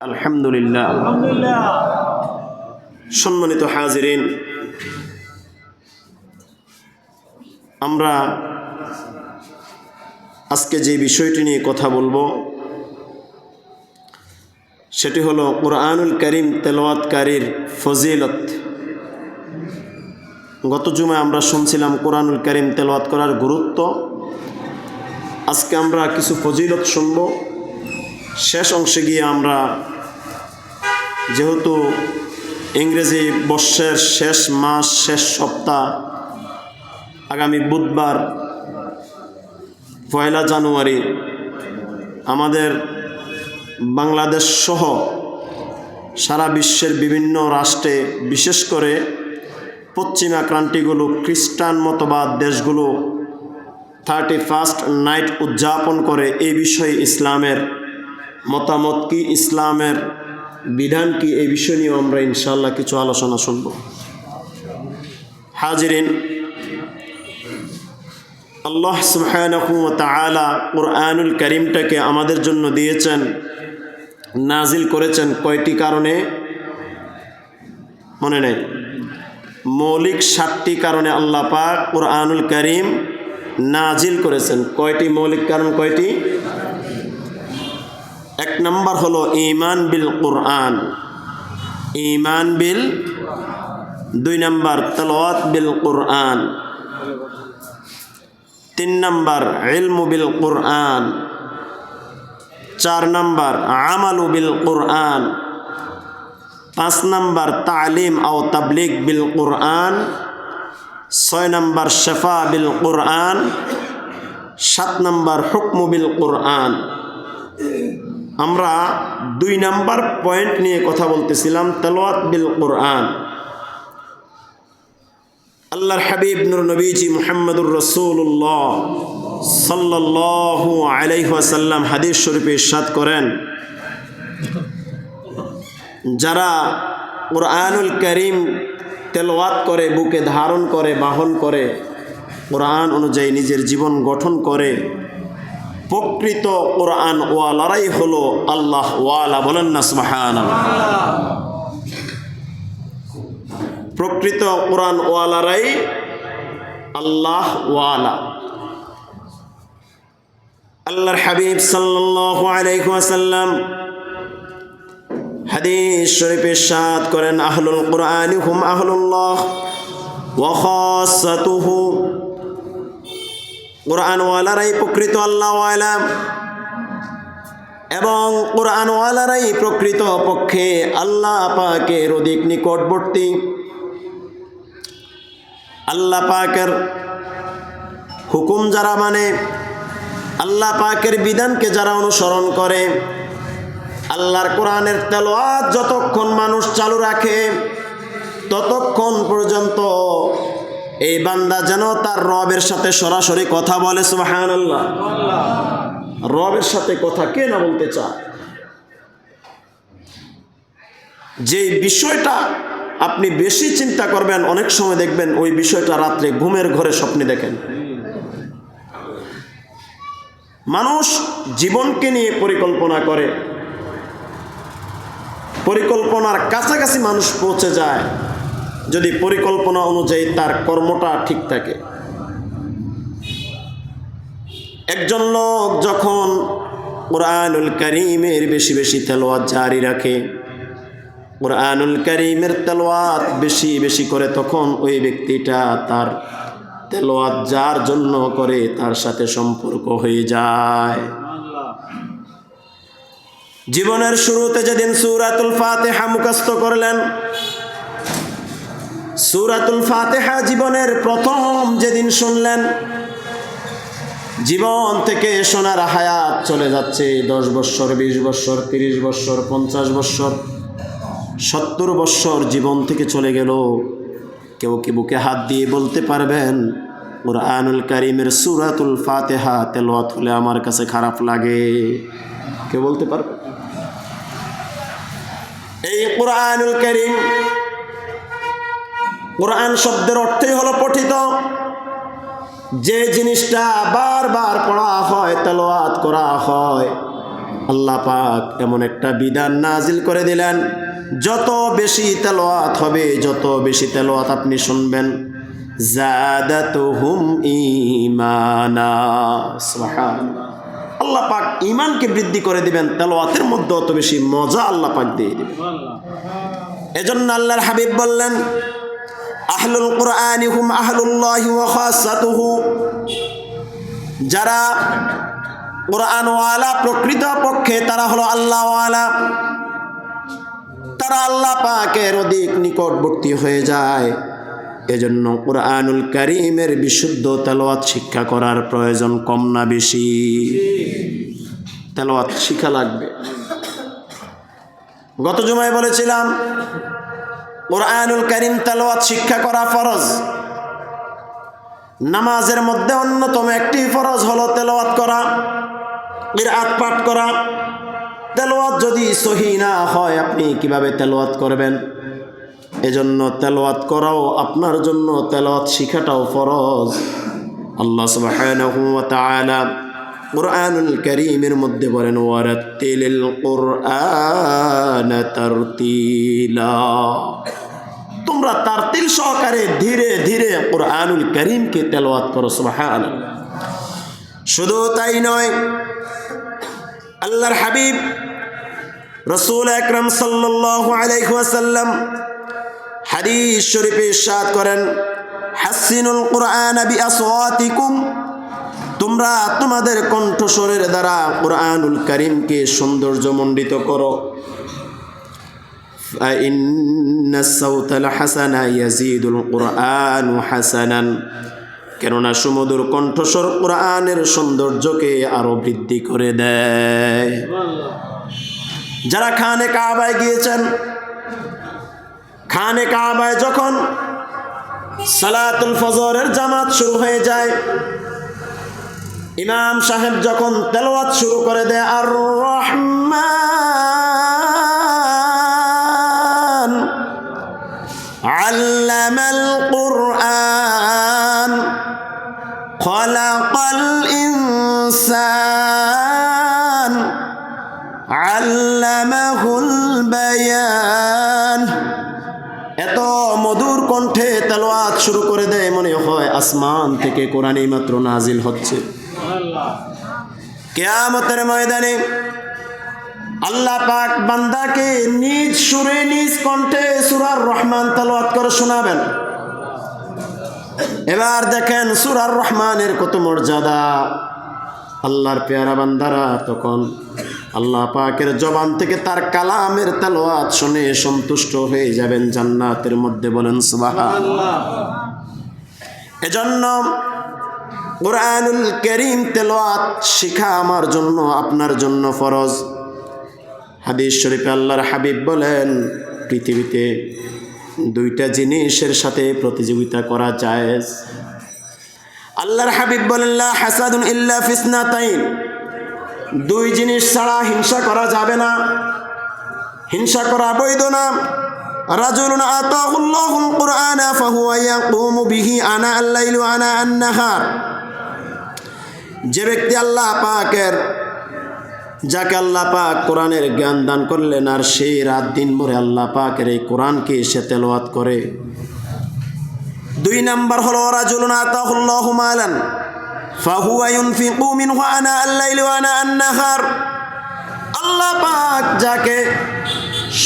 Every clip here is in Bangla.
আলহামদুলিল্লাহ। সম্মানিত হাজিরিন, আমরা আজকে যে বিষয়টি নিয়ে কথা বলবো সেটি হলো কুরআনুল কারীম তেলাওয়াতকারীর ফজিলত। গত জুমায় আমরা শুনছিলাম কুরআনুল কারীম তেলাওয়াত করার গুরুত্ব। আজকে আমরা কিছু ফজিলত শুনব। শেষ অংশে গিয়ে আমরা, যেহেতু ইংরেজি বর্ষের শেষ মাস, শেষ সপ্তাহ, আগামী বুধবার 1 জানুয়ারি আমাদের বাংলাদেশ সহ সারা বিশ্বের বিভিন্ন রাষ্ট্রে, বিশেষ করে পশ্চিমা ক্রান্তিগুলো, খ্রিস্টান মতবাদ দেশগুলো 31st নাইট উদযাপন করে। এই বিষয়ে ইসলামের মতামত কি, ইসলামের বিধান কি, এই বিষয় নিয়ে আমরা ইনশাআল্লাহ কিছু আলোচনা শুনব। হাজিরিন, আল্লাহ সুবহানাহু ওয়া তাআলা কুরআনুল কারীমটাকে আমাদের জন্য দিয়েছেন, নাজিল করেছেন কয়টি কারণে? মনে নেই? মৌলিক 7টি কারণে আল্লাহ পাক কুরআনুল কারীম নাজিল করেছেন। কয়টি মৌলিক কারণ? কয়টি? 1 নম্বর হলো ঈমান বিল কুরআন, ঈমান বিল। 2 নম্বর তেলাওয়াত বিল কুরআন। 3 নম্বর ইলমু বিল কুরআন। 4 নম্বর আমালু বিল কুরআন। 5 নম্বর তালিম ও তাবলীগ বিল কুরআন। 6 নম্বর শিফা বিল কুরআন। 7 নম্বর হুকমু বিল কুরআন। আমরা 2 নম্বর পয়েন্ট নিয়ে কথা বলতেছিলাম, তেলাওয়াত বিল কুরআন। আল্লাহর হাবিব নূর নবীজি মুহাম্মদুর রাসূলুল্লাহ সাল্লাল্লাহু আলাইহি ওয়াসাল্লাম হাদিস শরীফে ইরশাদ করেন, যারা কুরআনুল কারীম তেলাওয়াত করে, বুকে ধারণ করে, বাহন করে, কুরআন অনুযায়ী নিজের জীবন গঠন করে, প্রকৃত কুরআন ওয়ালারাই হলো আল্লাহ ওয়ালা। বলেন না সুবহানাল্লাহ। প্রকৃত কুরআন ওয়ালারাই আল্লাহ ওয়ালা। আল্লাহর হাবিব সাল্লাল্লাহু আলাইহি ওয়াসাল্লাম হাদিস শরীফে ইরশাদ করেন, আহলুল কুরআনি হুম আহলুল্লাহ ওয়া খাসাতুহু। কুরআন ওয়ালারাই প্রকৃত আল্লাহ ওয়ালা এবং কুরআন ওয়ালারাই প্রকৃত পক্ষে আল্লাহ পাকের অধিক নিকটবর্তী। আল্লাহ পাকের হুকুম যারা মানে, আল্লাহ পাকের বিধানকে যারা অনুসরণ করে, আল্লাহর কোরআনের তেলাওয়াত যতক্ষণ মানুষ চালু রাখে ততক্ষণ পর্যন্ত এই বান্দা যেন তার রবের সাথে সরাসরি কথা বলে। সুবহানাল্লাহ। রবের সাথে কথা কে না বলতে চায়? যে বিষয়টা আপনি বেশি চিন্তা করবেন, অনেক সময় দেখবেন ওই বিষয়টা রাত্রে ঘুমের ঘরে স্বপ্নে দেখেন। মানুষ জীবনকে নিয়ে পরিকল্পনা করে, পরিকল্পনার কাছাকাছি মানুষ পৌঁছে যায় যদি পরিকল্পনা অনুযায়ী তার কর্মটা ঠিক থাকে। একজন লোক যখন কুরআনুল কারীমের বেশি বেশি তেলাওয়াত জারি রাখে, কুরআনুল কারীমের তেলাওয়াত বেশি বেশি করে, তখন ওই ব্যক্তিটা তার তেলাওয়াত যার জন্য করে তার সাথে সম্পর্ক হয়ে যায়। জীবনের শুরুতে যেদিন সূরাতুল ফাতিহা মুখস্থ করলেন, সূরাতুল ফাতিহা জীবনের প্রথম যেদিন শুনলেন, জীবন থেকে শোনার হায়াত চলে যাচ্ছে 10 বছর, 20 বছর, 30 বছর, 50 বছর, 70 বছর জীবন থেকে চলে গেল। কেউ কি বুকে হাত দিয়ে বলতে পারবেন কুরআনুল কারীমের সূরাতুল ফাতিহা তেলাওয়াত হলে আমার কাছে খারাপ লাগে? কেউ বলতে পারবে? এই কুরআনুল কারীম, কুরআন শব্দের অর্থই হলো পঠিত। যে জিনিসটা বারবার পড়া হয়, তেলাওয়াত করা হয়, আল্লাহ পাক এমন একটা বিধান নাজিল করে দিলেন, যত বেশি তেলাওয়াত হবে, যত বেশি তেলাওয়াত আপনি শুনবেন, জাদাতুহুম ঈমানা। সুবহানাল্লাহ। আল্লাহ পাক ঈমানকে বৃদ্ধি করে দিবেন, তেলাওয়াতের মধ্যে অত বেশি মজা আল্লাহ পাক দিয়ে দিবেন। এজন্য আল্লাহর হাবিব বললেন, আহলুল কুরআনি হুম আহলুল্লাহি ওয়া খাসাতুহু, যারা কুরআনওয়ালা প্রকৃতপক্ষে তারা হলো আল্লাহওয়ালা, তারা আল্লাহ পাকের অধিক নিকটবর্তী হয়ে যায়। এজন্য কুরআনুল কারীমের বিশুদ্ধ তেলাওয়াত শিক্ষা করার প্রয়োজন কম না বেশি? তেলাওয়াত শিক্ষা লাগবে। গত জুমায় বলেছিলাম কুরআনুল কারীম তেলাওয়াত শিক্ষা করা ফরজ। নামাজের মধ্যে অন্যতম একটি ফরজ হলো তেলাওয়াত করা, কিরাত পাঠ করা। তেলাওয়াত যদি সহি না হয় আপনি কিভাবে তেলাওয়াত করবেন? এজন্য তেলাওয়াত করাও আপনার জন্য, তেলাওয়াত শিখাটাও ফরজ। আল্লাহ সুবহানাহু ওয়া তাআলা কুরআনুল কারীমের মধ্যে বলেন, ওয়ারাত্তিলিল কুরআনা তারতিলা, তোমরা তারতিল সহকারে ধীরে ধীরে কুরআনুল কারীমকে তেলাওয়াত করো। সুবহানাল্লাহ। শুধু তাই নয়, আল্লাহর হাবিব রাসূল আকরাম সাল্লাল্লাহু আলাইহি ওয়াসাল্লাম হাদিস শরীফে ইরশাদ করেন, হাসিনুল কুরআন বিআসওয়াতিকুম, তোমরা তোমাদের কণ্ঠস্বরের দ্বারা কুরআনুল কারীমকে সৌন্দর্যমণ্ডিত করো। ফাইন্নাস সাউতাল হাসানা ইয়াজিদুল কুরআনু হাসানান, কেননা সুমধুর কণ্ঠস্বর কুরআনের সৌন্দর্যকে আরো বৃদ্ধি করে দেয়। যারা খানে কাবায় গিয়েছেন, খানে কাবায় যখন সালাতুল ফজরের জামাত শুরু হয়ে যায়, ইমাম সাহেব যখন তেলাওয়াত শুরু করে দেয়, আর রহমান আল্লামাল কুরআন খালাকাল ইনসান আল্লামাহুল বায়ান, এত মধুর কণ্ঠে তেলাওয়াত শুরু করে দেয় মনে হয় আসমান থেকে কোরআন মাত্র নাজিল হচ্ছে। কিয়ামতের ময়দানে আল্লাহ পাক বান্দাকে নিজ সুরে নিজ কণ্ঠে সূরার রহমান তেলাওয়াত করে শোনাবেন। এবার দেখেন সূরার রহমানের কত মর্যাদা। আল্লাহর পেয়ারা বান্দারা তখন আল্লাহ পাকের জবান থেকে তার কালামের তেলাওয়াত শুনে সন্তুষ্ট হয়ে যাবেন জান্নাতের মধ্যে। বলেন সুবহানাল্লাহ। এজন্য কুরআনুল কারীম তেলাওয়াত শিখা আমার জন্য, আপনার জন্য ফরজ। হাদিস শরীফে আল্লাহর হাবিব বলেন, পৃথিবীতে দুইটা জিনিসের সাথে প্রতিযোগিতা করা জায়েজ। আল্লাহর হাবিব বলেন, লা হাসাদুন ইল্লা ফিসনাতাইন, দুই জিনিস ছাড়া হিংসা করা যাবে না, হিংসা করা বৈধ না। রাজুলুন আতাহুল্লাহুল কুরআনা ফাহুয়া ইয়াকুমু বিহি আনা আল-লাইলি ওয়া আনা আন-নাহার, যে ব্যক্তি আল্লাহ পাকের, যাকে আল্লাহ পাক কোরআনের জ্ঞান দান করলেন, আর সেই রাত দিন ভরে আল্লাহ পাকের এই কোরআনকে সে তেলাওয়াত করে। দুই নাম্বার হলো রাজুলুন আতাহুল্লাহু মালান ফাহুয়া ইউনফিকু মিনহু আনা আল-লাইলি ওয়া আনা আন-নাহার, আল্লাহ পাক যাকে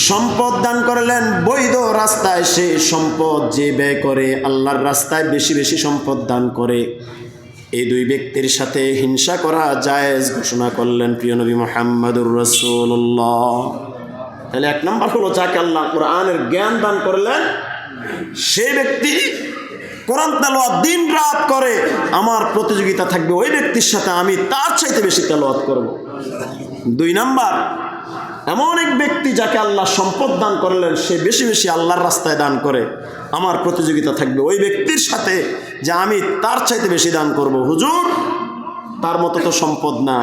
সম্পদ দান করলেন বৈধ রাস্তায়, সে সম্পদ যে ব্যয় করে আল্লাহর রাস্তায় বেশি বেশি সম্পদ দান করে। এই দুই ব্যক্তির সাথে হিংসা করা জায়েজ ঘোষণা করলেন প্রিয় নবী মুহাম্মদুর রাসূলুল্লাহ। তাহলে এক নম্বর হলো যাকে আল্লাহ কোরআনের জ্ঞান দান করলেন, সেই ব্যক্তি কোরআন তেলাওয়াত দিন রাত করে, আমার প্রতিযোগিতা থাকবে ওই ব্যক্তির সাথে, আমি তার চাইতে বেশি তেলাওয়াত করব। দুই নাম্বার, এমন এক ব্যক্তি যাকে আল্লাহ সম্পদ দান করলেন, সে বেশি বেশি আল্লাহর রাস্তায় দান করে, আমার প্রতিযোগিতা থাকবে ওই ব্যক্তির সাথে যে আমি তার চাইতে বেশি দান করব। হুজুর, তার মতো তো সম্পদ না।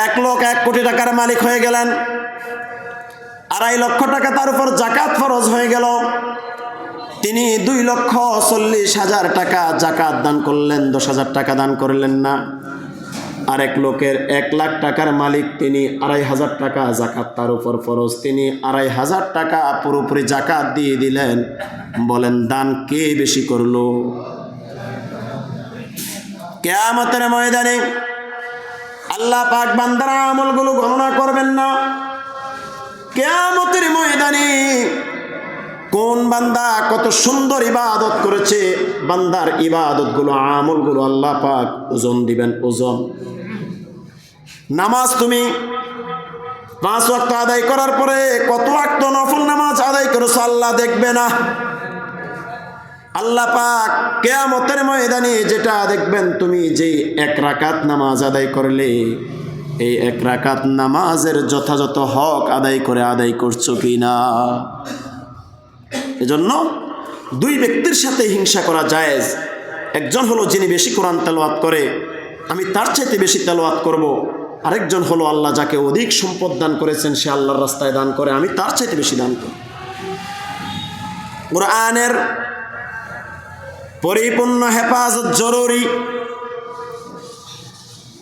এক লোক 1 কোটি টাকার মালিক হয়ে গেলেন, 2.5 লক্ষ টাকা তার উপর যাকাত ফরজ হয়ে গেল, তিনি 2,40,000 টাকা যাকাত দান করলেন, 10,000 টাকা দান করলেন না। আরেক লোকের 1,00,000 টাকার মালিক, তিনি 2,500 টাকা জাকাত তার উপর ফরজ, তিনি 2,500 টাকা পুরোপুরি জাকাত দিয়ে দিলেন। বলেন দান কে বেশি করলো? কিয়ামতের ময়দানে আল্লাহ পাক বান্দার আমলগুলো গণনা করবেন না। কিয়ামতের ময়দানে কোন বান্দা কত সুন্দর ইবাদত করেছে, বান্দার ইবাদতগুলো, আমলগুলো আল্লাহ পাক ওজন দিবেন, ওজন। নামাজ তুমি 5 ওয়াক্ত আদায় করার পরে কত ওয়াক্ত নফল নামাজ আদায় করেছো আল্লাহ দেখবে না। আল্লাহ পাক কিয়ামতের ময়দানে যেটা দেখবেন, তুমি যে 1 রাকাত নামাজ আদায় করলে, এই 1 রাকাত নামাজের যথাযথ হক আদায় করছো কিনা। এজন্য 2 ব্যক্তির সাথে হিংসা করা জায়েজ। একজন হলো যিনি বেশি কোরআন তেলাওয়াত করে, আমি তার চাইতে বেশি তেলাওয়াত করব। আরেকজন হলো আল্লাহ যাকে অধিক সম্পদ দান করেছেন, সে আল্লাহর রাস্তায় দান করে, আমি তার চাইতে বেশি দান করি। কোরআনের পরিপূর্ণ হেফাজত জরুরি।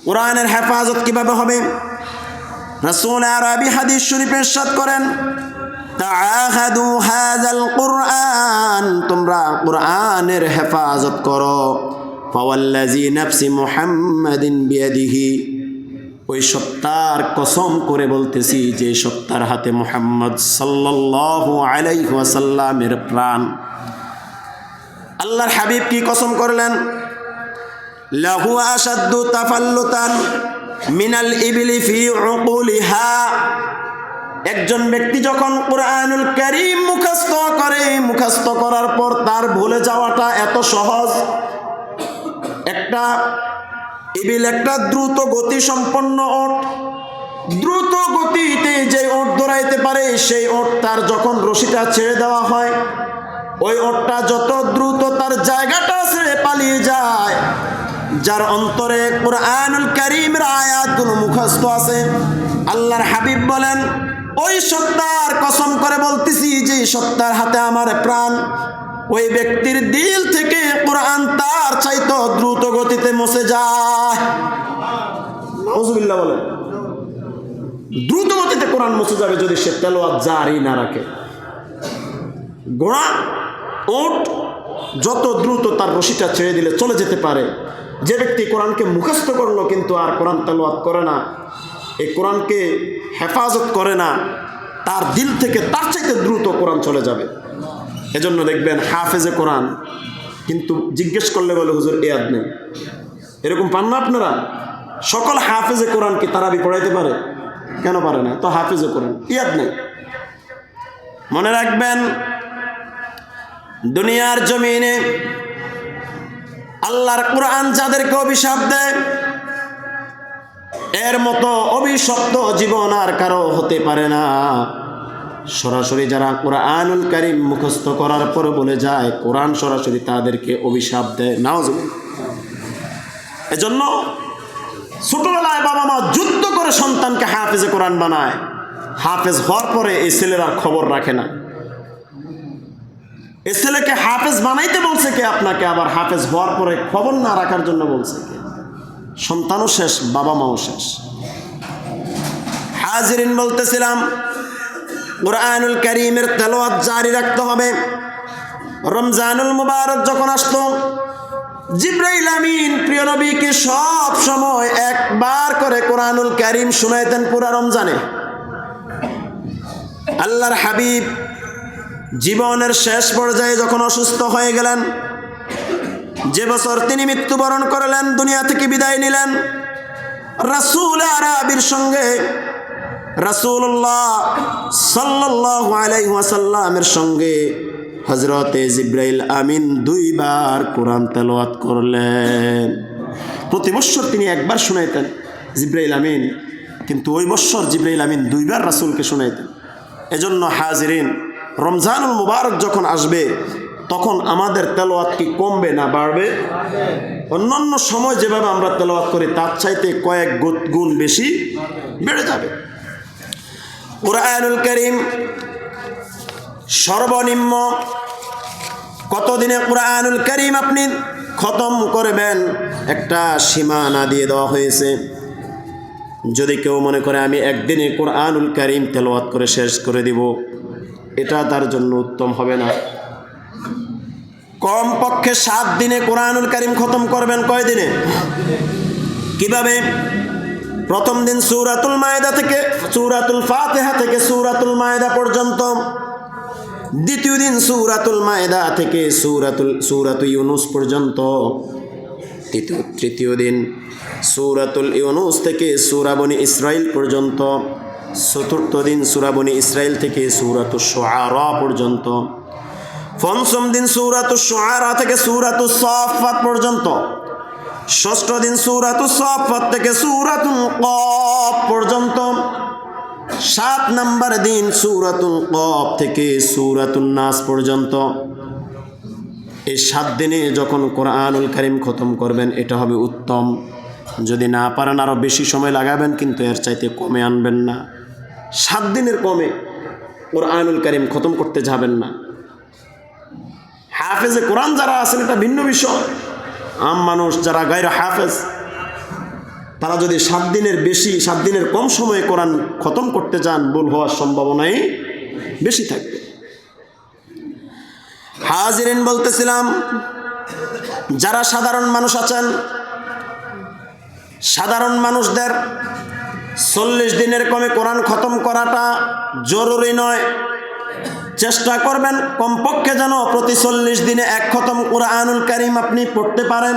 কোরআনের হেফাজত কিভাবে হবে? রাসূল আরবি হাদিস শরীফে ইরশাদ করেন, তাআহাদু হাযাল কুরআন, তোমরা কোরআনের হেফাজত করো। ফাওয়াল্লাযী নাফসি মুহাম্মাদিন বিয়াদিহি, ওই সত্তার কসম করে বলতেছি যে সত্তার হাতে মুহাম্মদ সাল্লাল্লাহু আলাইহি ওয়াসাল্লামের প্রাণ। আল্লাহর হাবিব কি কসম করলেন? লাহু আশাদ্দু তাফাল্লুতান মিনাল ইবলি ফি উকুলিহা, একজন ব্যক্তি যখন কুরআনুল কারীম মুখস্থ করে, মুখস্থ করার পর তার ভুলে যাওয়াটা এত সহজ। একটা ইবিল একটা দ্রুত গতি সম্পন্ন ওট, দ্রুত গতিতে যে ওট দৌড়াইতে পারে, সেই ওট তার যখন রশিটা ছেড়ে দেওয়া হয়, ওই ওটটা যত দ্রুত তার জায়গাটা ছেড়ে পালিয়ে যায়। যার অন্তরে কুরআনুল কারীমের আয়াতগুলো মুখস্থ আছে, আল্লাহর হাবিব বলেন ওই সত্তার কসম করে বলতেছি যে সত্তার হাতে আমার প্রাণ, ওই ব্যক্তির দিল থেকে কোরআন তার চাইতে দ্রুত গতিতে মুছে যায়। নাউজুবিল্লাহ বলেন। দ্রুত গতিতে কোরআন মুছে যাবে যদি সে তেলাওয়াত জারি না রাখে। ঘোড়া, উট যত দ্রুত তার রশিটা ছেড়ে দিলে চলে যেতে পারে। যে ব্যক্তি কোরআনকে মুখস্থ করলো কিন্তু আর কোরআন তেলাওয়াত করে না, এই কোরআনকে হেফাজত করে না, তার দিল থেকে তার চাইতে দ্রুত কোরআন চলে যাবে। এজন্য দেখবেন হাফেজে কোরআন কিন্তু জিজ্ঞেস করলে বলে হুজুর ইয়াদ নেই। এরকম পান না আপনারা? সকল হাফেজে কোরআন কি তারাবি পড়াইতে পারে? কেন পারে না? তো হাফেজে কোরআন ইয়াদ নেই। মনে রাখবেন, দুনিয়ার জমিনে আল্লাহর কোরআন যাদেরকে অভিশাপ দেয়, এর মতো অভিশপ্ত জীবন আর কারো হতে পারে না। সরাসরি যারা কুরআনুল কারীম মুখস্থ করার পর বলে যায়, কোরআন সরাসরি তাদেরকে অভিশাপ দেয়। নাউজুবিল্লাহ। এজন্য ছোটবেলায় বাবা মা যুদ্ধ করে সন্তানকে হাফেজে কোরআন বানায়, হাফেজ হওয়ার পরে এই ছেলের আর খবর রাখে না। এই ছেলেকে হাফেজ বানাইতে বলছে কে আপনাকে? আবার হাফেজ হওয়ার পরে খবর না রাখার জন্য বলছে কে? সন্তানও শেষ, বাবা মাও শেষ। হাজিরিন, বলতেছিলাম কুরআনুল কারীমের তেলাওয়াত জারি রাখতে হবে। রমজানুল মুবারক যখন আসতো, জিবরাইল আমিন প্রিয় নবীকে সব সময় একবার করে কুরআনুল কারীম শুনাইতেন পুরা রমজানে। আল্লাহর হাবিব জীবনের শেষ পর্যায়ে যখন অসুস্থ হয়ে গেলেন, যে বছর তিনি মৃত্যুবরণ করলেন, দুনিয়া থেকে বিদায় নিলেন, রাসূল আরবির সঙ্গে রাসূলুল্লাহ সাল্লাল্লাহু আলাইহি ওয়াসাল্লামের সঙ্গে হযরতে জিবরাইল আমিন 2 বার কোরআন তেলাওয়াত করলেন। প্রতি বছর তিনি একবার শুনাইতেন জিবরাইল আমিন, কিন্তু ওই বছর জিবরাইল আমিন 2 বার রাসূলকে শুনাইতেন। এজন্য হাজিরিন, রমজানুল মুবারক যখন আসবে তখন আমাদের তেলাওয়াত কি কমবে না বাড়বে? অন্যান্য সময় যেভাবে আমরা তেলাওয়াত করি তার চাইতে কয়েক গুণ বেশি বেড়ে যাবে। কুরআনুল কারীম সর্বনিম্ন কতদিনে কুরআনুল কারীম আপনি খতম করবেন একটা সীমানা দিয়ে দেওয়া হয়েছে। যদি কেউ মনে করে আমি একদিনে কোরআনুল কারীম তেলাওয়াত করে শেষ করে দিব, এটা তার জন্য উত্তম হবে না। কমপক্ষে 7 দিনে কোরআনুল কারীম খতম করবেন। কয় দিনে? কিভাবে? প্রথম দিন সূরাতুল মায়েদা থেকে, সূরাতুল ফাতিহা থেকে সূরাতুল মায়েদা পর্যন্ত, দ্বিতীয় দিন সূরাতুল মায়েদা থেকে সূরাতুল ইউনুস পর্যন্ত, তৃতীয় দিন সূরাতুল ইউনুস থেকে সূরা বনী ইসরাইল পর্যন্ত, চতুর্থ দিন সূরা বনী ইসরাইল থেকে সূরাতুশ শুআরা পর্যন্ত, পঞ্চম দিন সূরাতুশ শুআরা থেকে সূরাতুস সাফফাত পর্যন্ত, ষষ্ঠ দিন সূরাতুস সাফফাত থেকে সূরাতুল ক্বাফ পর্যন্ত, 7 নম্বর দিন সূরাতুল ক্বাফ থেকে সূরাতুন নাস পর্যন্ত। এই 7 দিনে যখন কোরআনুল কারীম খতম করবেন এটা হবে উত্তম। যদি না পারেন আরও বেশি সময় লাগাবেন, কিন্তু এর চাইতে কমে আনবেন না। 7 দিনের কমে কোরআনুল কারীম খতম করতে যাবেন না। হাফেজে কোরআন যারা আছেন এটা ভিন্ন বিষয়। আম মানুষ যারা গায়র হাফেজ, তারা যদি 7 দিনের বেশি, 7 দিনের কম সময়ে কোরআন খতম করতে যান, ভুল হওয়ার সম্ভাবনাই বেশি থাকবে। হাজিরিন, বলতেছিলাম যারা সাধারণ মানুষ আছেন, সাধারণ মানুষদের 40 দিনের কমে কোরআন খতম করাটা জরুরি নয়। চেষ্টা করবেন কমপক্ষে যেন প্রতি 40 দিনে 1 খতম কোরআনুল কারীম আপনি পড়তে পারেন।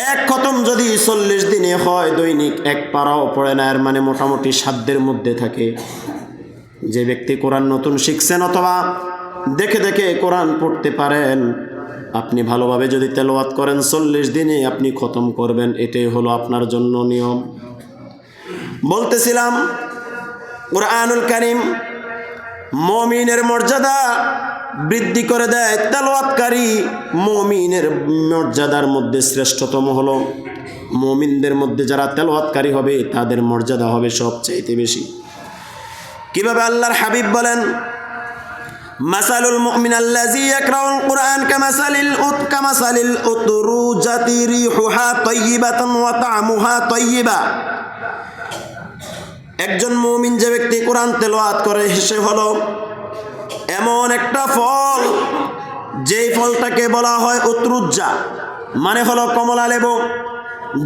1 খতম যদি 40 দিনে হয়, দৈনিক 1 পারাও পড়ে না, এর মানে মোটামুটি সাধ্যের মধ্যে থাকে। যে ব্যক্তি কোরআন নতুন শিখছেন অথবা দেখে দেখে কোরআন পড়তে পারেন, আপনি ভালোভাবে যদি তেলাওয়াত করেন 40 দিনে আপনি খতম করবেন, এটাই হলো আপনার জন্য নিয়ম। বলতেছিলাম কোরআনুল কারীম মুমিনের মর্যাদা বৃদ্ধি করে দেয়। তেলাওয়াতকারী মুমিনের মর্যাদার মধ্যে শ্রেষ্ঠতম হলো, মুমিনদের মধ্যে যারা তেলাওয়াতকারী হবে তাদের মর্যাদা হবে সবচাইতে বেশি। কিভাবে? আল্লাহর হাবিব বলেন, মাসালুল মুমিন আল্লাযী ইয়াকরাউল কুরআন কামাসালিল উতরুজাতি রিহুহা তাইয়্যিবাতুন ওয়া তা'মুহা তাইয়্যিবা। একজন মুমিন যে ব্যক্তি কোরআন তেলাওয়াত করে, সে হলো এমন একটা ফল, যেই ফলটাকে বলা হয় উতরুজ্জা, মানে হলো কমলা লেবু,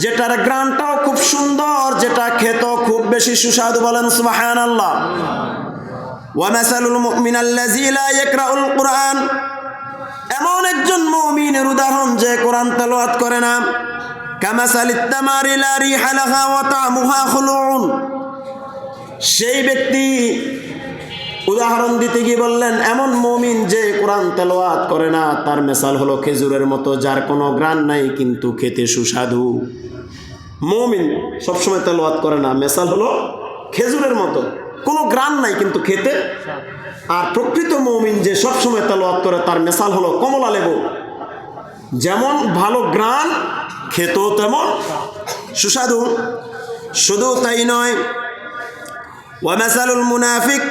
যেটার গ্রানটাও খুব সুন্দর, যেটা খেতেও খুব বেশি সুস্বাদু। বলেন সুবহানাল্লাহ। ওয়া মাসালুল মুমিন আল্লাযী লা ইয়াকরাউল কুরআন, এমন একজন মুমিনের উদাহরণ যে কোরআন তেলাওয়াত করে না, কামাসালিত তামারি লা রিহা লাহা ওয়া তা'মুহা খুলুন। সেই ব্যক্তি উদাহরণ দিতে গিয়ে বললেন, এমন মুমিন যে কোরআন তেলাওয়াত করে না, তার মিসাল হলো খেজুরের মতো, যার কোনো গ্রান নাই কিন্তু খেতে সুস্বাদু। মুমিন সবসময় তেলাওয়াত করে না, মিসাল হলো খেজুরের মতো, কোনো গ্রান নাই কিন্তু খেতে। আর প্রকৃত মুমিন যে সবসময় তেলাওয়াত করে, তার মিসাল হলো কমলা লেবু, যেমন ভালো গ্রান, খেতেও তেমন সুস্বাদু। শুধু তাই নয়, ওয়া মাসালুল মুনাফিক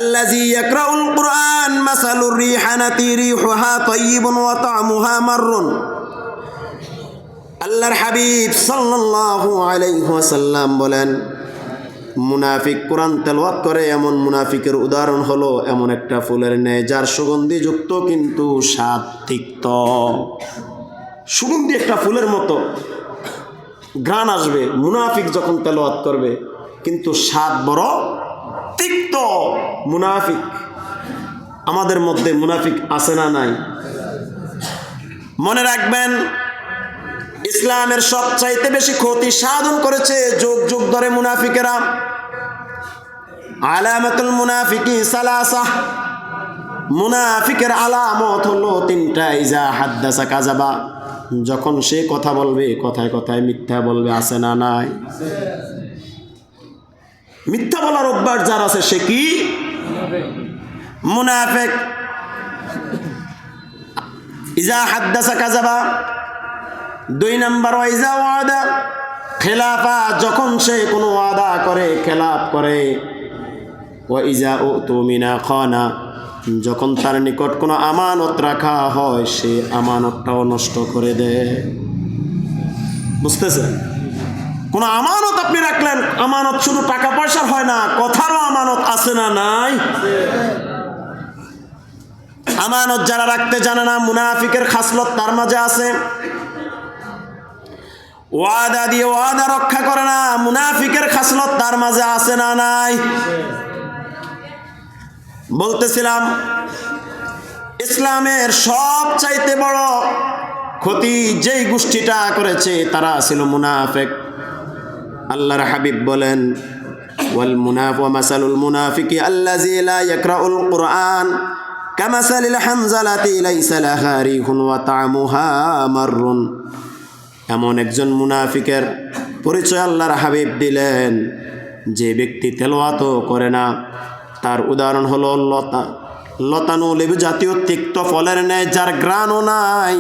الذي يقرأ القرآن مثل الريحانة ريحها طيب وطعمها مر। আল্লাহর হাবিব সাল্লাল্লাহু আলাইহি ওয়াসাল্লাম বলেন, মুনাফিক কোরআন তেলাওয়াত করে, এমন মুনাফিকের উদাহরণ হলো এমন একটা ফুলের ন্যায়, যার সুগন্ধি যুক্ত কিন্তু স্বাদ তিক্ত। সুগন্ধি একটা ফুলের মতো ঘ্রাণ আসবে মুনাফিক যখন তেলাওয়াত করবে, কিন্তু স্বাদ বড় তিক্ত। মুনাফিক, আমাদের মধ্যে মুনাফিক আছে না নাই? মনে রাখবেন, ইসলামের সবচাইতে বেশি ক্ষতি সাধন করেছে যুগ যুগ ধরে মুনাফিকেরা। আলামাতুল মুনাফিকি সালাসা, মুনাফিকের আলামত হলো 3টা। ইজা হাদ্দাসা কাযাবা, যখন সে কথা বলবে কথায় কথায় মিথ্যা বলবে, আছে না নাই? মিথ্যা বলার অভ্যাস যার আছে সে কি মুনাফিক। ইজা হাদ্দাসা কাযাবা। 2 নম্বর, ইজা ওয়াদা খিলাফা, যখন সে কোনো ওয়াদা করে খেলাফ করে। ওয়া ইজা উতুমিনা খানা, যখন তার নিকট কোনো আমানত রাখা হয় সে আমানতটাও নষ্ট করে দেয়। বুঝতেছেন? কোন আমানত আপনি রাখলেন, আমানত শুধু টাকা পয়সার হয় না, কথারও আমানত আছে না নাই? আমানত যারা রাখতে জানে না, মুনাফিকের খাসলত তার মাঝে আছে। ওয়াদা দিয়ে ওয়াদা রক্ষা করে না, মুনাফিকের খাসলত তার মাঝে আছে না নাই? বলতেছিলাম, ইসলামের সবচাইতে বড় ক্ষতি যেই গোষ্ঠীটা করেছে তারা ছিল মুনাফিক। আল্লাহর হাবিব বলেন, ওয়াল মুনাফিক মাসালুল মুনাফিকি আল্লাযী লা ইয়াকরাউল কুরআন কামাসালিল হানজালাতি লাইসা লাহা রিহুন ওয়া তা'মুহা মাররুন। এমন একজন মুনাফিকের পরিচয় আল্লাহর হাবিব দিলেন, যে ব্যক্তি তেলাওয়াতও করে না, তার উদাহরণ হলো লতানো লেবু জাতীয় তিক্ত ফলের ন্যায়, যার ঘ্রাণও নাই,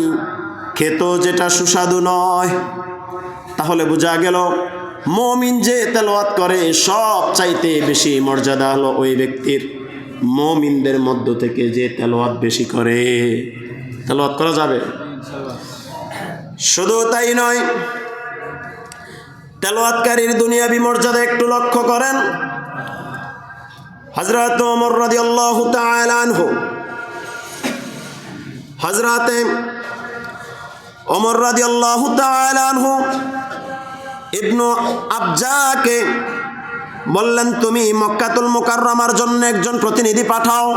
খেতেও যেটা সুস্বাদু নয়। তাহলে বোঝা গেল মুমিন যে তেলাওয়াত করে সব চাইতে বেশি মর্যাদা হলো ওই ব্যক্তির, মুমিনদের মধ্য থেকে যে তেলাওয়াত বেশি করে। তেলাওয়াত করা যাবে? শুধু তাই নয়, তেলাওয়াতকারীর দুনিয়াবি মর্যাদা একটু লক্ষ্য করেন। হযরত ওমর রাদিয়াল্লাহু তাআলা আনহু, হযরতে ওমর রাদিয়াল্লাহু তাআলা আনহু ইবনু আবজাকে বললেন, তুমি মক্কাতুল মুকাররমার জন্য একজন প্রতিনিধি পাঠাও।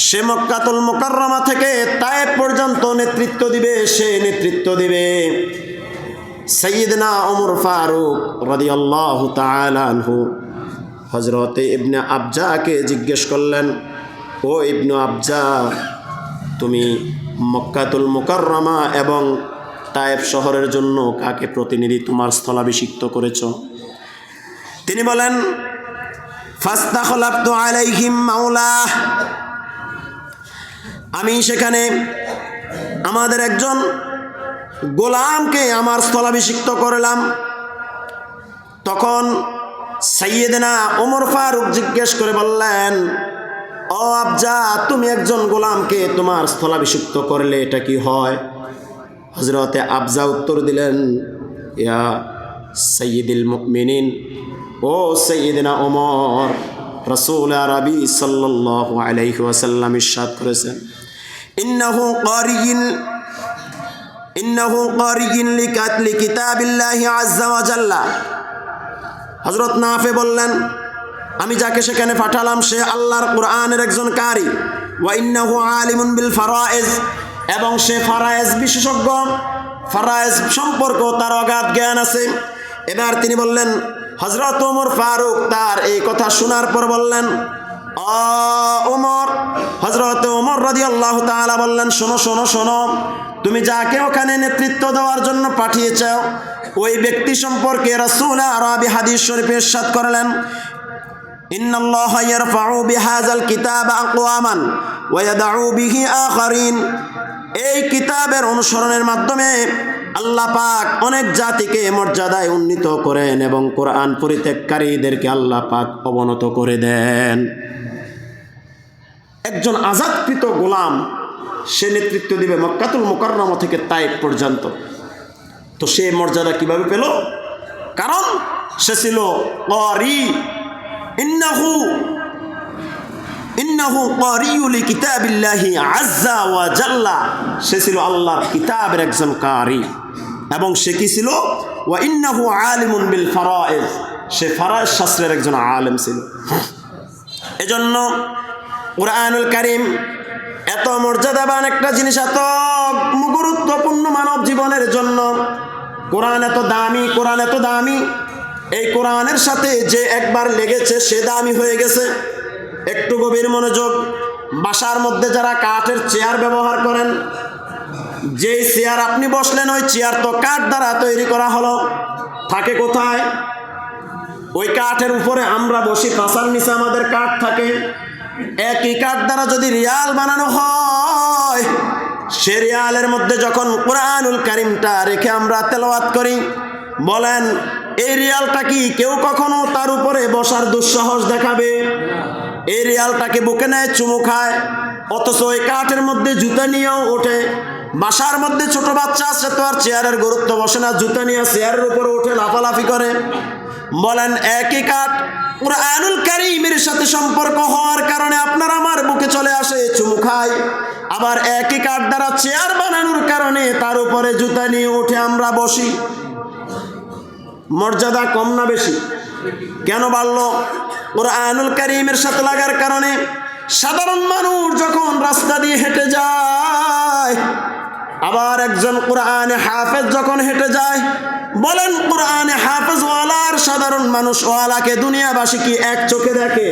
সে মক্কাতুল মুকাররমা থেকে তায়েফ পর্যন্ত নেতৃত্ব দিবে, সে নেতৃত্ব দিবে। সাইয়্যিদনা ওমর ফারুক রাদিয়াল্লাহু তাআলা আনহু হযরতে ইবনে আবজাকে জিজ্ঞেস করলেন, ও ইবনু আবজা, তুমি মক্কাতুল মুকাররমা এবং তায়েফ শহরের জন্য কাকে প্রতিনিধি তোমার স্থলাভিষিক্ত করেছ? তিনি বলেন, ফাস্তাখলাফতু আলাইহিম মাওলা, আমি সেখানে আমাদের একজন গোলামকে আমার স্থলাভিষিক্ত করলাম। তখন সাইয়্যিদনা ওমর ফারুক জিজ্ঞেস করে বললেন, ও আবজা, তুমি একজন গোলামকে তোমার স্থলাভিষিক্ত করলে এটা কি হয়? হযরতে আবজা উত্তর দিলেন, ইয়া সাইয়্যিদুল মুমিনিন, ও সাইয়্যিদনা ওমর, রাসূল আরবি সাল্লাল্লাহু আলাইহি ওয়াসাল্লাম ইরশাদ করেছেন, ইন্নাহু কারিয়িন লিকিতাবিল্লাহি আযজা ওয়া জাল্লা। হযরত নাফে বললেন, আমি যাকে সেখানে পাঠালাম সে আল্লাহর কোরআনের একজন কারি। ওয়া ইন্নাহু আলিমুন বিল ফারায়েজ, এবং সে ফারায়েজ বিশেষজ্ঞ, ফারায়েজ সম্পর্ক তার অগাধ জ্ঞান আছে। এবার তিনি বললেন, হযরত ওমর ফারুক তার এই কথা শোনার পর বললেন, ওমর, হযরত ওমর রাদিয়াল্লাহু তাআলা বললেন, শোনো শোনো শোনো, তুমি যাকে ওখানে নেতৃত্ব দেওয়ার জন্য পাঠিয়েছ ওই ব্যক্তি সম্পর্কে রাসূল আরবি হাদিস শরীফে ইরশাদ করলেন, ইন্নাল্লাহা ইয়ারফাউ বিহাযাল কিতাবা আকওয়ামান ওয়া ইয়াদউ বিহি আখারিন। এই কিতাবের অনুসরণের মাধ্যমে আল্লাহ পাক অনেক জাতিকে মর্যাদায় উন্নীত করেন এবং কোরআন পরিত্যাগকারীদেরকে আল্লাহ পাক অবনত করে দেন। একজন আজাদকৃত গোলাম সে নেতৃত্ব দিবে মক্কাতুল মুকাররমা থেকে তায়েফ পর্যন্ত। তো সে মর্যাদা কিভাবে পেল? কারণ সে ছিল ক্বারি। ইন্নাহু ক্বারিয়ু লিকিতাবিল্লাহি আযজা ওয়া জাল্লা, সে ছিল আল্লাহর কিতাবের একজন কারি। এবং সে কি ছিল? ওয়া ইন্নাহু আলিমুন বিল ফারায়েজ, সে ফারায়েজ শাস্ত্রের একজন আলেম ছিল। এজন্য কুরআনুল কারীম এত মর্যাদাবান একটা জিনিস, এত গুরুত্বপূর্ণ মানব জীবনের জন্য। কোরআন এত দামি, কোরআন এত দামি, এই কোরআনের সাথে যে একবার লেগেছে সে দামি হয়ে গেছে। একটু গভীর মনোযোগ। বাসার মধ্যে যারা কাঠের চেয়ার ব্যবহার করেন, যেই চেয়ার আপনি বসলেন ওই চেয়ার তো কাঠ দ্বারা তৈরি করা হলো, থাকে কোথায়? ওই কাঠের উপরে আমরা বসি, পাশার নিচে আমাদের কাঠ থাকে। একই কাঠ দ্বারা যদি রিয়াল বানানো হয়, সে রিয়ালের মধ্যে যখন কুরআনুল কারীমটা রেখে আমরা তেলাওয়াত করি, বলেন এই রিয়ালটা কি কেউ কখনো তার উপরে বসার দুঃসাহস দেখাবে? এই রিয়ালটাকে বুকে নেয়, চুমু খায়, অথচ ওই কাঠের মধ্যে জুতা নিয়েও ওঠে। বাসার মধ্যে ছোট বাচ্চা আছে তো আর চেয়ারের গুরুত্ব বসে না, জুতা নিয়ে চেয়ারের উপরে উঠে লাফালাফি করে। বলেন একই কাঠ কুরআনুল কারীমের সাথে সম্পর্ক হওয়ার কারণে আপনার আমার বুকে চলে আসে, চুমু খায়। আবার একই কাঠ দ্বারা চেয়ার বানানোর কারণে তার উপরে জুতা নিয়ে উঠে আমরা বসি। মর্যাদা কম না বেশি? কেন বাড়লো? কুরআনুল কারীমের সাথে লাগার কারণে। সাধারণ মানুষ যখন রাস্তা দিয়ে হেঁটে যায়, আবার একজন কোরআনে হাফেজ যখন হেঁটে যায়, বলেন কোরআনে হাফেজ ওয়ালার সাধারণ মানুষ ওয়ালাকে দুনিয়াবাসী কি এক চোখে দেখে?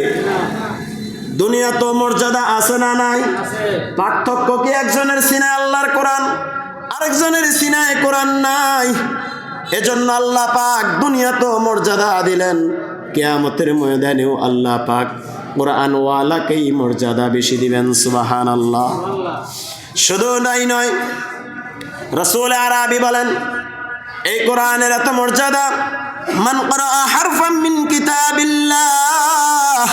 দুনিয়া তো মর্যাদা আছে না নাই? পার্থক্য কি একজনের সিনায় আল্লাহর কোরআন, আরেকজনের সিনায় কোরআন নাই? এজন্য আল্লাহ পাক দুনিয়া তো মর্যাদা দিলেন, কিয়ামতের ময়দানেও আল্লাহ পাক কোরআন ওয়ালাকেই মর্যাদা বেশি দিবেন। সুবহানাল্লাহ। শুধু তাই নয়, রাসূল আরবি বলেন এই কোরআনের এত মর্যাদা, মান ক্বারা হারফাম মিন কিতাবিল্লাহ,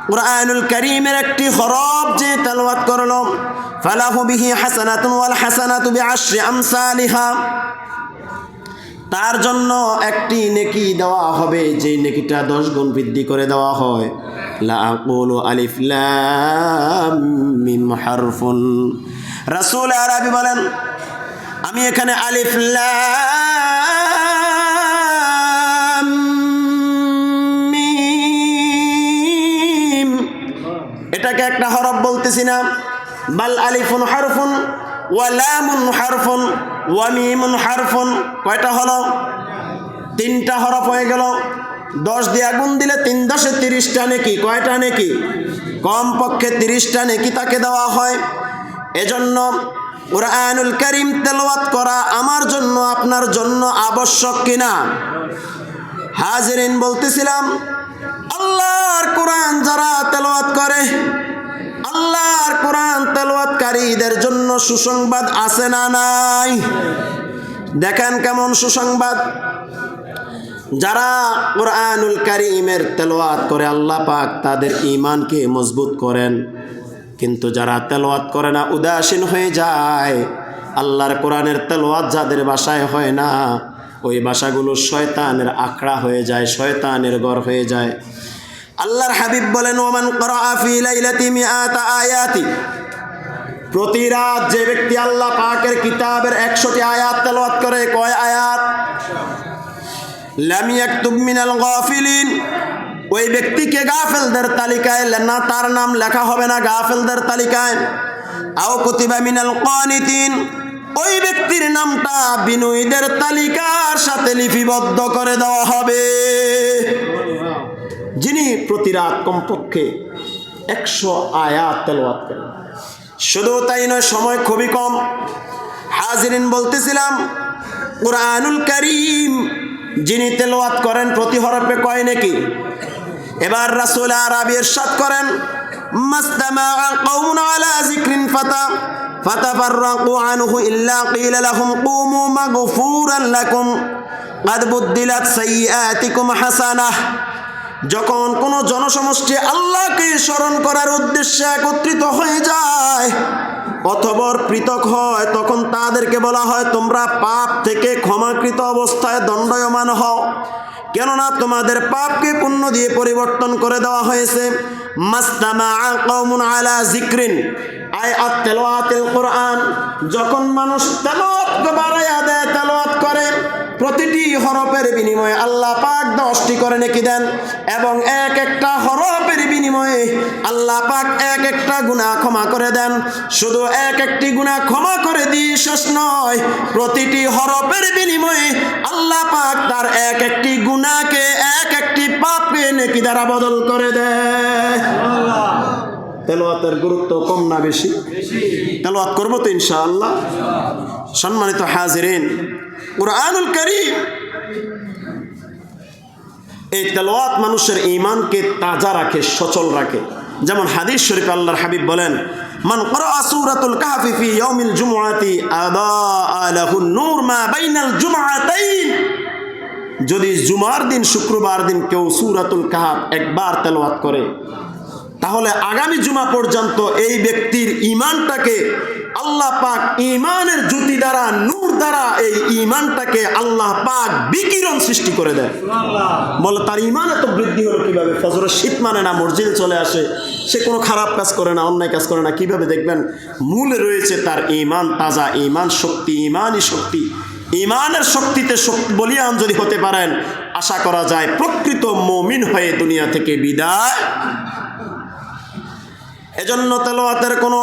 কুরআনুল কারীমের একটি হরফ যে তেলাওয়াত করলো, ফালাহু বিহি হাসানাতুন ওয়াল হাসানাতু বিআশরি আমসালিহা, তার জন্য একটি নেকি দেওয়া হবে, যেই নেকিটা 10 গুণ বৃদ্ধি করে দেওয়া হয়। লা আকুলু আলিফ লাম মিম হারফুন, রাসূল আরবি বলেন আমি এখানে আলিফ লাম মিম এটাকে একটা হরফ বলতেছি না, বাল আলিফুন হারফুন ওয়া লামুন হারফুন ওয়া মিমুন হারফুন। কয়টা হলো? 3টা হরফ হয়ে গেল। 10 দিয়ে গুণ দিলে 3 × 10 = 30টা নেকি। কয়টা নেকি? কমপক্ষে 30টা নেকি তাকে দেওয়া হয়। এজন্য কুরআনুল কারীম তেলাওয়াত করা আমার জন্য আপনার জন্য আবশ্যক কিনা? হাজিরিন, বলতেছিলাম আল্লাহর কোরআন যারা তেলাওয়াত করে, আল্লাহর কোরআন তেলাওয়াতকারীদের জন্য সুসংবাদ আছে না নাই? দেখেন কেমন সুসংবাদ। যারা কুরআনুল কারীমের তেলাওয়াত করে আল্লাহ পাক তাদের ঈমানকে মজবুত করেন, কিন্তু যারা তেলাওয়াত করে না, উদাসীন হয়ে যায়, আল্লাহর কোরআনের তেলাওয়াত যাদের বাসায় হয় না, ওই বাসাগুলো শয়তানের আখড়া হয়ে যায়, শয়তানের ঘর হয়ে যায়। আল্লাহর হাবিব বলেন ওমান ক্বারাআ ফি লাইলাতি মিআতা আয়াতি, প্রতি রাত যে ব্যক্তি আল্লাহ পাকের কিতাবের 100টি আয়াত তেলাওয়াত করে, কয় আয়াত? লাম ইয়াকতুব মিনাল গাফিলিন, ওই ব্যক্তিকে গাফেলদের তালিকায় না, তার নাম লেখা হবে না গাফেলদের তালিকায়। আও কুতিবা মিনাল কানিতিন, ওই ব্যক্তির নামটা বিনয়ীদের তালিকার সাথে লিপিবদ্ধ করে দেওয়া হবে, যিনি প্রতি রাত কমপক্ষে 100 আয়াত তেলাওয়াত করেন। শুধু তাই নয়, সময় খুবই কম। হাজিরিন, বলতেছিলাম কুরআনুল কারীম যিনি তেলাওয়াত করেন প্রতি হরফে কয় নেকি? এবার রাসূল আরবি ইরশাদ করেন মাসতামাআ কওমুন আলা যিকরিন ফাতাফাররাকু আনহু ইল্লা ক্বিলা লাহুম কুমু মাগফুরান লাকুম ক্বাদ বুদ্দিলাত সাইয়্যাতিকুম হাসানাহ। যখন কোনো জনসমষ্টি আল্লাহকে স্মরণ করার উদ্দেশ্যে একত্রিত হয়ে যায় অথবা পৃথক হয়, তখন তাদেরকে বলা হয় তোমরা পাপ থেকে ক্ষমাকৃত অবস্থায় দণ্ডায়মান হও, কেননা তোমাদের পাপকে পুণ্য দিয়ে পরিবর্তন করে দেওয়া হয়েছে। মাসতামাআ কওমুন আলা যিকরিন আয়াত তেলাওয়াতুল কোরআন, যখন মানুষ তেলাওয়াত বাড়ায়া দেয়, তেলাওয়াত করে, প্রতিটি হরফের বিনিময়ে আল্লাহ পাক 10টি করে নেকি দেন, এবং এক একটা হরফের বিনিময়ে আল্লাহ পাক এক একটা গুনাহ ক্ষমা করে দেন। শুধু এক একটি গুনাহ ক্ষমা করে দিয়ে শেষ নয়, প্রতিটি হরফের বিনিময়ে আল্লাহ পাক তার এক একটি গুনাহকে এক একটি পাপকে নেকি দ্বারা বদল করে দেয়। তেলাওয়াতের গুরুত্ব কম না বেশি? তেলাওয়াত করব তো ইনশাআল্লাহ। সম্মানিত হাজিরিন, কুরআনুল কারীম এই তেলাওয়াত মানুষের ঈমানকে তাজা রাখে, সচল রাখে। যেমন হাদিস শরীফে আল্লাহর হাবিব বলেন মান ক্বারাআ সূরাতুল কাহফি ফি ইয়াউমিল জুমআতি আদাআ লাহুন নূর মা বাইনাল জুমআতাইন, যদি জুমার দিন শুক্রবার দিন কেউ সূরাতুল কাহফ একবার তেলাওয়াত করে, তাহলে আগামী জুমা পর্যন্ত এই ব্যক্তির ঈমানটাকে আল্লাহ পাক ঈমানের জ্যোতি দ্বারা, নূর দ্বারা এই ঈমানটাকে আল্লাহ পাক বিকিরণ সৃষ্টি করে দেয়। বলে তার ঈমান এত বৃদ্ধি হলো কিভাবে? ফজরের শীত মানে না, মসজিদে চলে আসে, সে কোনো খারাপ কাজ করে না, অন্যায় কাজ করে না, কিভাবে দেখবেন? মূলে রয়েছে তার ঈমান তাজা, ঈমান শক্তি, ঈমানই শক্তি। ঈমানের শক্তিতে বলিয়ান যদি হতে পারেন, আশা করা যায় প্রকৃত মুমিন হয়ে দুনিয়া থেকে বিদায়। এজন্য তেলাওয়াতের কোনো,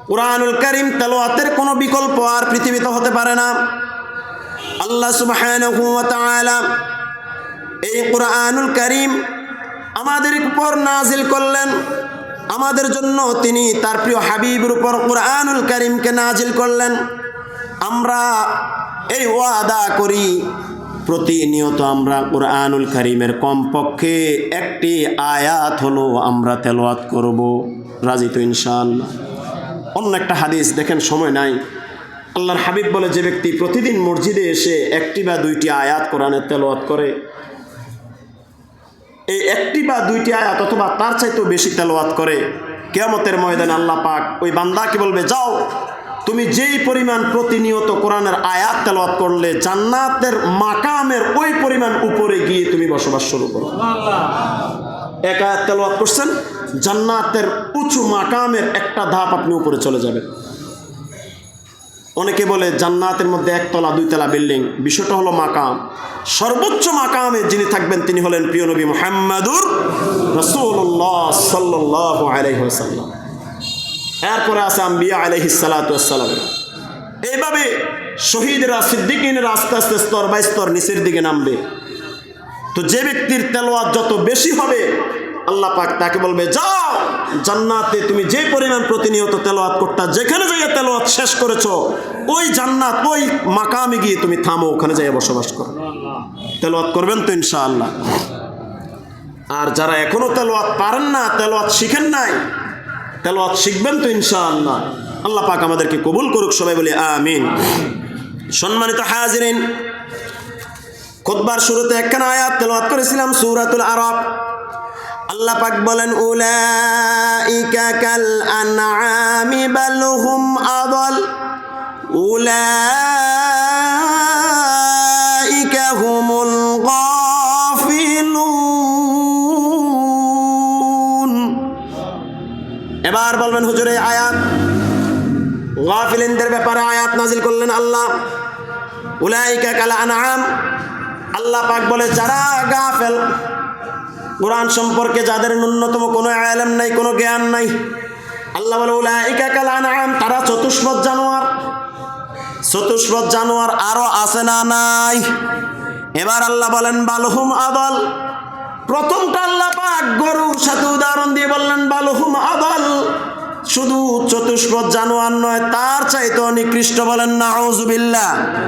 কুরআনুল কারীম তেলাওয়াতের কোনো বিকল্প আর পৃথিবীতে হতে পারে না। আল্লাহ সুবহানাহু ওয়া তাআলা এই কুরআনুল কারীম আমাদের উপর নাজিল করলেন, আমাদের জন্য তিনি তার প্রিয় হাবিবের উপর কুরআনুল কারীমকে নাজিল করলেন। আমরা এই ওয়াদা করি প্রতিনিয়ত আমরা কুরআনুল কারীমের কমপক্ষে একটি আয়াত হলো আমরা তেলাওয়াত করব। রাজি তো ইনশাআল্লাহ? অন্য একটা হাদিস দেখেন, সময় নাই, আল্লাহর হাবিব বলে যে ব্যক্তি প্রতিদিন মসজিদে এসে একটি বা দুইটি আয়াত কোরআনের তেলাওয়াত করে, এই একটি বা দুইটি আয়াত অথবা তার চাইতেও বেশি তেলাওয়াত করে, কিয়ামতের ময়দানে আল্লাহ পাক ওই বান্দাকে বলবে, যাও তুমি যেই পরিমাণ প্রতিনিয়ত কোরআনের আয়াত তেলাওয়াত করলে জান্নাতের মাকামের ওই পরিমাণ উপরে গিয়ে তুমি বসবাস শুরু করো। এক আয়াত তেলাওয়াত করছেন, জান্নাতের উঁচু মাকামের একটা ধাপ আপনি উপরে চলে যাবেন। অনেকে বলে জান্নাতের মধ্যে একতলা দুইতলা বিল্ডিং, বিষয়টা হলো মাকাম। সর্বোচ্চ মাকামে যিনি থাকবেন তিনি হলেন প্রিয় নবী মুহাম্মাদুর রাসূলুল্লাহ সাল্লাল্লাহু আলাইহি ওয়াসাল্লাম। এরপরে আছে আম্বিয়া আলাইহিস সালাতু ওয়াসসালাম। এইভাবে শহীদরা, সিদ্দিকিনরা আস্তে আস্তে স্তর বাই স্তর নিচের দিকে নামবে। তো যে ব্যক্তির তেলাওয়াত যত বেশি হবে আল্লাহ পাক তাকে বলবে, যাও জান্নাতে তুমি যে পরিমাণ প্রতিনিয়ত তেলাওয়াত করতা, যেখানে যাইয়া তেলাওয়াত শেষ করেছো ওই জান্নাত ওই মাকামে গিয়ে তুমি থামো, ওখানে যাইয়া বসবাস করো। তেলাওয়াত করবেন তো ইনশাআল্লাহ? আর যারা এখনো তেলাওয়াত পারেন না, তেলাওয়াত শিখেন নাই, তেলাওয়াত শিখবেন তো ইনশাআল্লাহ? আল্লাহ পাক আমাদেরকে কবুল করুক, সবাই বলি আমিন। সম্মানিত হাজিরিন, খুতবার শুরুতে একখানা আয়াত তেলাওয়াত করেছিলাম, সূরাতুল আরাফ। আল্লাহ পাক বলেন, উলাইকা কাল আনআমি বাল হুম আদাল, উলাইকা হুমুল গাফিলুন। এবার বলবেন, হুজুর এই আয়াত গাফিলিনদের ব্যাপারে আয়াত নাজিল করলেন আল্লাহ। উলাইকা কাল আনআম, আল্লাহ পাক বলে যারা গাফেল, কোরআন সম্পর্কে যাদের ন্যূনতম কোনো ইলম নাই, কোনো জ্ঞান নাই, আল্লাহ বলে উলাইকা কাল আনআম, তারা চতুষ্পদ জানোয়ার। চতুষ্পদ জানোয়ার আরো আছে না নাই? এবার আল্লাহ বলেন বালহুম আদাল। প্রথমটা আল্লাহ পাক গরুর সাথে উদাহরণ দিয়ে বললেন বালহুম আদাল, শুধু চতুষ্পদ জানোয়ার নয়, তার চাইতে নিকৃষ্ট। বলেন নাউযুবিল্লাহ।